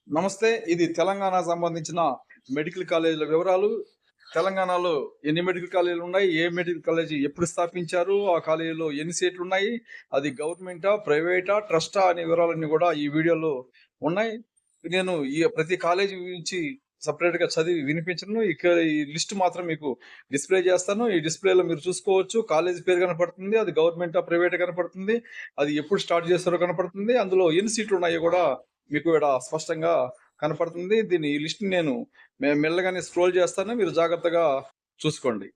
నమస్తే. ఇది తెలంగాణకు సంబంధించిన మెడికల్ కాలేజీల వివరాలు. తెలంగాణలో ఎన్ని మెడికల్ కాలేజీలు ఉన్నాయి? ఏ మెడికల్ కాలేజీ ఎప్పుడు స్థాపించారు? ఆ కాలేజీలో ఎన్ని సీట్లు ఉన్నాయి? అది గవర్నమెంటా, ప్రైవేటా, ట్రస్టా అనే వివరాలన్నీ కూడా ఈ వీడియోలో ఉన్నాయి. నేను ఈ ప్రతి కాలేజీ గురించి సెపరేట్‌గా చదివి వినిపించను. ఈ లిస్ట్ మాత్రం మీకు డిస్‌ప్లే చేస్తాను. ఈ డిస్‌ప్లేలో మీరు చూసుకోవచ్చు. కాలేజీ పేరు కనపడుతుంది. అది గవర్నమెంటా, ప్రైవేటా కనపడుతుంది. అది ఎప్పుడు స్టార్ట్ చేస్తారో కనపడుతుంది. అందులో ఎన్ని సీట్లు ఉన్నాయో కూడా మీకు ఇక్కడ స్పష్టంగా కనపడుతుంది. ఈ లిస్ట్‌ని నేను మెల్లగానే స్క్రోల్ చేస్తాను. మీరు జాగ్రత్తగా చూసుకోండి.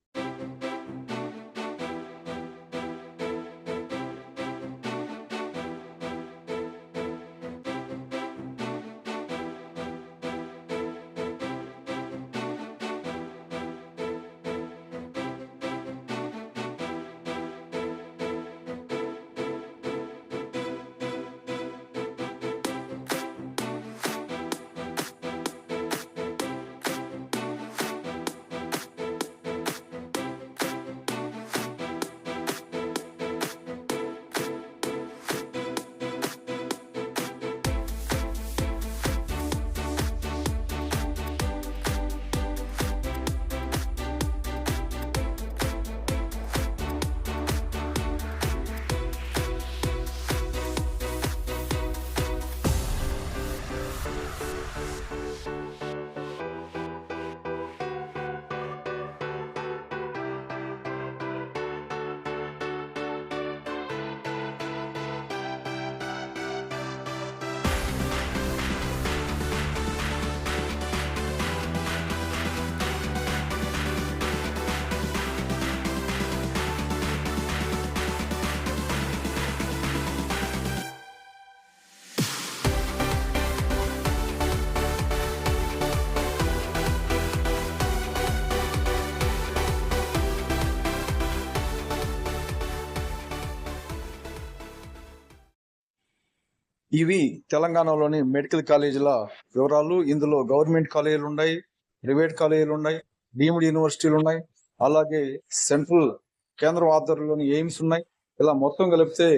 ఇవి తెలంగాణలోని మెడికల్ కాలేజీల వివరాలు. ఇందులో గవర్నమెంట్ కాలేజీలు ఉన్నాయి, ప్రైవేట్ కాలేజీలు ఉన్నాయి, డీమ్డ్ యూనివర్సిటీలు ఉన్నాయి, అలాగే సెంట్రల్ కేంద్రం ఆధ్వర్యంలోని ఎయిమ్స్ ఉన్నాయి. ఇలా మొత్తం కలిపితే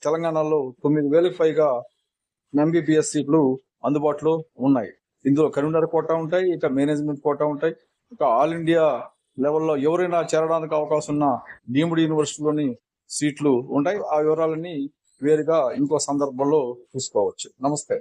తెలంగాణలో 9,000కి పైగా ఎంబీబీఎస్ సీట్లు అందుబాటులో ఉన్నాయి. ఇందులో కరీంనగర్ కోటా ఉంటాయి, ఇక మేనేజ్మెంట్ కోటా ఉంటాయి, ఇక ఆల్ ఇండియా లెవెల్లో ఎవరైనా చేరడానికి అవకాశం ఉన్న డీమ్డ్ యూనివర్సిటీలోని సీట్లు ఉంటాయి. ఆ వివరాలన్నీ వేరుగా ఇంకో సందర్భంలో చూసుకోవచ్చు. నమస్తే.